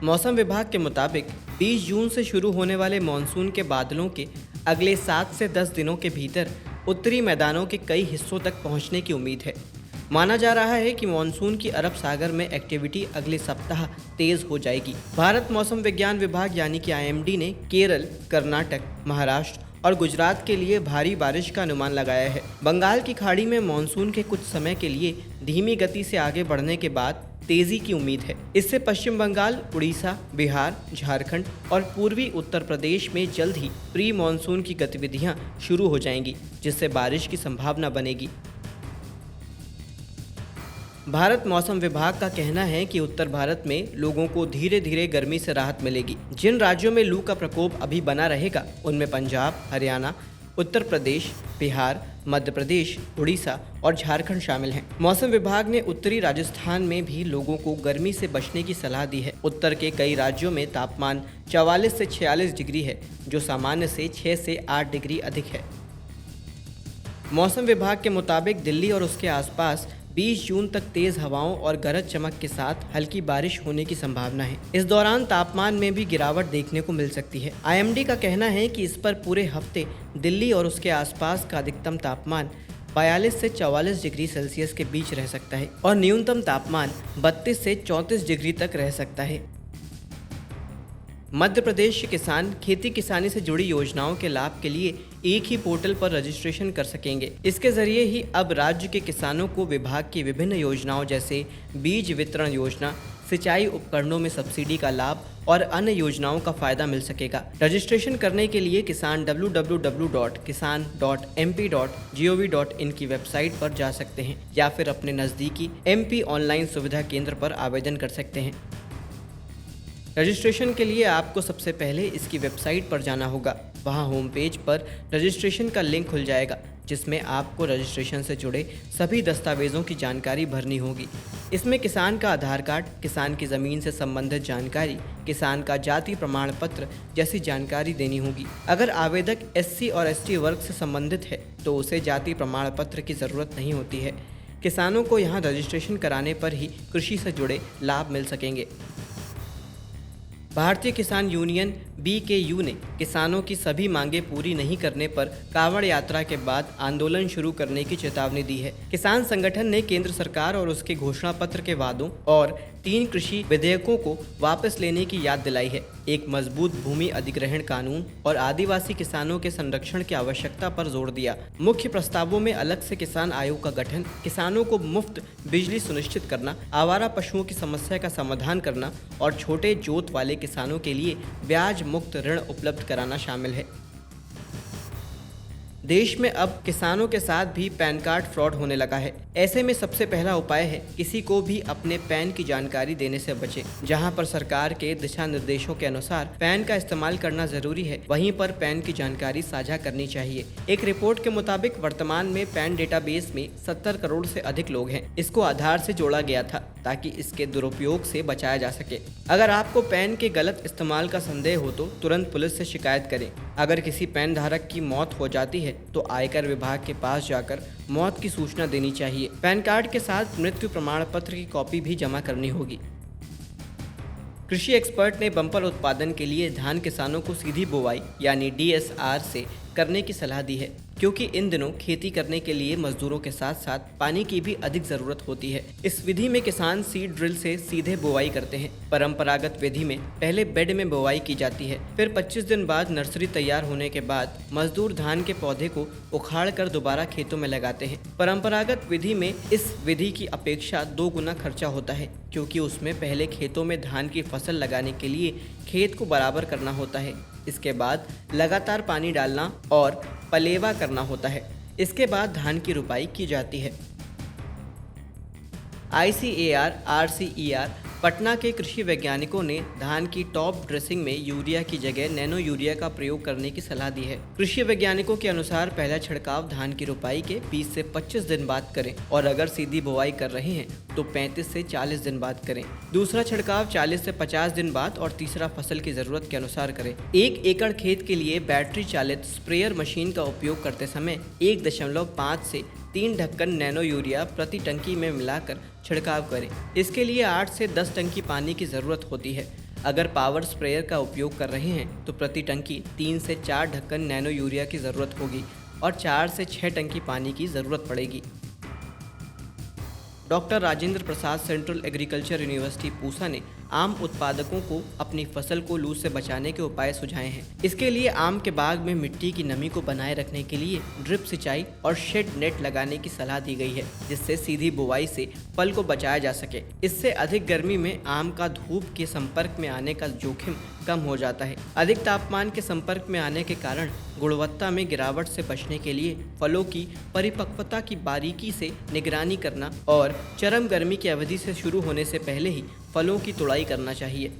मौसम विभाग के मुताबिक 20 जून से शुरू होने वाले मानसून के बादलों के अगले 7 से 10 दिनों के भीतर उत्तरी मैदानों के कई हिस्सों तक पहुंचने की उम्मीद है। माना जा रहा है कि मानसून की अरब सागर में एक्टिविटी अगले सप्ताह तेज हो जाएगी। भारत मौसम विज्ञान विभाग यानी कि IMD ने केरल, कर्नाटक, महाराष्ट्र और गुजरात के लिए भारी बारिश का अनुमान लगाया है। बंगाल की खाड़ी में मानसून के कुछ समय के लिए धीमी गति से आगे बढ़ने के बाद तेजी की उम्मीद है। इससे पश्चिम बंगाल, उड़ीसा, बिहार, झारखंड और पूर्वी उत्तर प्रदेश में जल्द ही प्री मानसून की गतिविधियां शुरू हो जाएंगी, जिससे बारिश की संभावना बनेगी। भारत मौसम विभाग का कहना है कि उत्तर भारत में लोगों को धीरे धीरे गर्मी से राहत मिलेगी। जिन राज्यों में लू का प्रकोप अभी बना रहेगा उनमें पंजाब, हरियाणा, उत्तर प्रदेश, बिहार, मध्य प्रदेश, उड़ीसा और झारखंड शामिल हैं। मौसम विभाग ने उत्तरी राजस्थान में भी लोगों को गर्मी से बचने की सलाह दी है। उत्तर के कई राज्यों में तापमान 44 से 46 डिग्री है, जो सामान्य से 6 से 8 डिग्री अधिक है। मौसम विभाग के मुताबिक दिल्ली और उसके आसपास 20 जून तक तेज हवाओं और गरज चमक के साथ हल्की बारिश होने की संभावना है। इस दौरान तापमान में भी गिरावट देखने को मिल सकती है। IMD का कहना है कि इस पर पूरे हफ्ते दिल्ली और उसके आसपास का अधिकतम तापमान 42 से 44 डिग्री सेल्सियस के बीच रह सकता है और न्यूनतम तापमान 32 से 34 डिग्री तक रह सकता है। मध्य प्रदेश के किसान खेती किसानी से जुड़ी योजनाओं के लाभ के लिए एक ही पोर्टल पर रजिस्ट्रेशन कर सकेंगे। इसके जरिए ही अब राज्य के किसानों को विभाग की विभिन्न योजनाओं जैसे बीज वितरण योजना, सिंचाई उपकरणों में सब्सिडी का लाभ और अन्य योजनाओं का फायदा मिल सकेगा। रजिस्ट्रेशन करने के लिए किसान www.kisan.mp.gov.in की वेबसाइट पर जा सकते हैं या फिर अपने नज़दीकी MP ऑनलाइन सुविधा केंद्र पर आवेदन कर सकते हैं। रजिस्ट्रेशन के लिए आपको सबसे पहले इसकी वेबसाइट पर जाना होगा। वहां होम पेज पर रजिस्ट्रेशन का लिंक खुल जाएगा, जिसमें आपको रजिस्ट्रेशन से जुड़े सभी दस्तावेजों की जानकारी भरनी होगी। इसमें किसान का आधार कार्ड, किसान की ज़मीन से संबंधित जानकारी, किसान का जाति प्रमाण पत्र जैसी जानकारी देनी होगी। अगर आवेदक SC और ST वर्ग से संबंधित है तो उसे जाति प्रमाण पत्र की ज़रूरत नहीं होती है। किसानों को यहाँ रजिस्ट्रेशन कराने पर ही कृषि से जुड़े लाभ मिल सकेंगे। भारतीय किसान यूनियन BKU ने किसानों की सभी मांगें पूरी नहीं करने पर कांवड़ यात्रा के बाद आंदोलन शुरू करने की चेतावनी दी है। किसान संगठन ने केंद्र सरकार और उसके घोषणा पत्र के वादों और 3 कृषि विधेयकों को वापस लेने की याद दिलाई है। एक मजबूत भूमि अधिग्रहण कानून और आदिवासी किसानों के संरक्षण की आवश्यकता पर जोर दिया। मुख्य प्रस्तावों में अलग से किसान आयोग का गठन, किसानों को मुफ्त बिजली सुनिश्चित करना, आवारा पशुओं की समस्या का समाधान करना और छोटे जोत वाले किसानों के लिए ब्याज मुक्त ऋण उपलब्ध कराना शामिल है। देश में अब किसानों के साथ भी पैन कार्ड फ्रॉड होने लगा है। ऐसे में सबसे पहला उपाय है किसी को भी अपने पैन की जानकारी देने से बचें। जहां पर सरकार के दिशा निर्देशों के अनुसार पैन का इस्तेमाल करना जरूरी है, वहीं पर पैन की जानकारी साझा करनी चाहिए। एक रिपोर्ट के मुताबिक वर्तमान में पैन डेटाबेस में 70 करोड़ से अधिक लोग हैं। इसको आधार से जोड़ा गया था ताकि इसके दुरुपयोग से बचाया जा सके। अगर आपको पैन के गलत इस्तेमाल का संदेह हो तो तुरंत पुलिस से शिकायत करें। अगर किसी पैन धारक की मौत हो जाती है तो आयकर विभाग के पास जाकर मौत की सूचना देनी चाहिए। पैन कार्ड के साथ मृत्यु प्रमाण पत्र की कॉपी भी जमा करनी होगी। कृषि एक्सपर्ट ने बम्पर उत्पादन के लिए धान किसानों को सीधी बुवाई यानी DSR से करने की सलाह दी है, क्योंकि इन दिनों खेती करने के लिए मजदूरों के साथ साथ पानी की भी अधिक जरूरत होती है। इस विधि में किसान सीड ड्रिल से सीधे बुवाई करते हैं। परंपरागत विधि में पहले बेड में बुवाई की जाती है, फिर 25 दिन बाद नर्सरी तैयार होने के बाद मजदूर धान के पौधे को उखाड़ कर दोबारा खेतों में लगाते हैं। परंपरागत विधि में इस विधि की अपेक्षा 2 गुना खर्चा होता है, क्योंकि उसमें पहले खेतों में धान की फसल लगाने के लिए खेत को बराबर करना होता है। इसके बाद लगातार पानी डालना और पलेवा करना होता है। इसके बाद धान की रुपाई की जाती है। ICAR RCER पटना के कृषि वैज्ञानिकों ने धान की टॉप ड्रेसिंग में यूरिया की जगह नैनो यूरिया का प्रयोग करने की सलाह दी है। कृषि वैज्ञानिकों के अनुसार पहला छिड़काव धान की रुपाई के 20 से 25 दिन बाद करें और अगर सीधी बुवाई कर रहे हैं तो 35 से 40 दिन बाद करें। दूसरा छिड़काव 40 से 50 दिन बाद और तीसरा फसल की जरूरत के अनुसार करें। 1 एकड़ खेत के लिए बैटरी चालित स्प्रेयर मशीन का उपयोग करते समय 1.5 से 3 ढक्कन नैनो यूरिया प्रति टंकी में मिलाकर छिड़काव करें। इसके लिए 8 से 10 टंकी पानी की ज़रूरत होती है। अगर पावर स्प्रेयर का उपयोग कर रहे हैं तो प्रति टंकी 3 से 4 ढक्कन नैनो यूरिया की ज़रूरत होगी और 4 से 6 टंकी पानी की ज़रूरत पड़ेगी। Doctor Rajendra Prasad central agriculture university Pusa ने आम उत्पादकों को अपनी फसल को लू से बचाने के उपाय सुझाए हैं। इसके लिए आम के बाग में मिट्टी की नमी को बनाए रखने के लिए ड्रिप सिंचाई और शेड नेट लगाने की सलाह दी गई है, जिससे सीधी बुवाई से फल को बचाया जा सके। इससे अधिक गर्मी में आम का धूप के संपर्क में आने का जोखिम कम हो जाता है। अधिक तापमान के संपर्क में आने के कारण गुणवत्ता में गिरावट से बचने के लिए फलों की परिपक्वता की बारीकी से निगरानी करना और चरम गर्मी की अवधि से शुरू होने से पहले ही फलों की तुड़ाई करना चाहिए।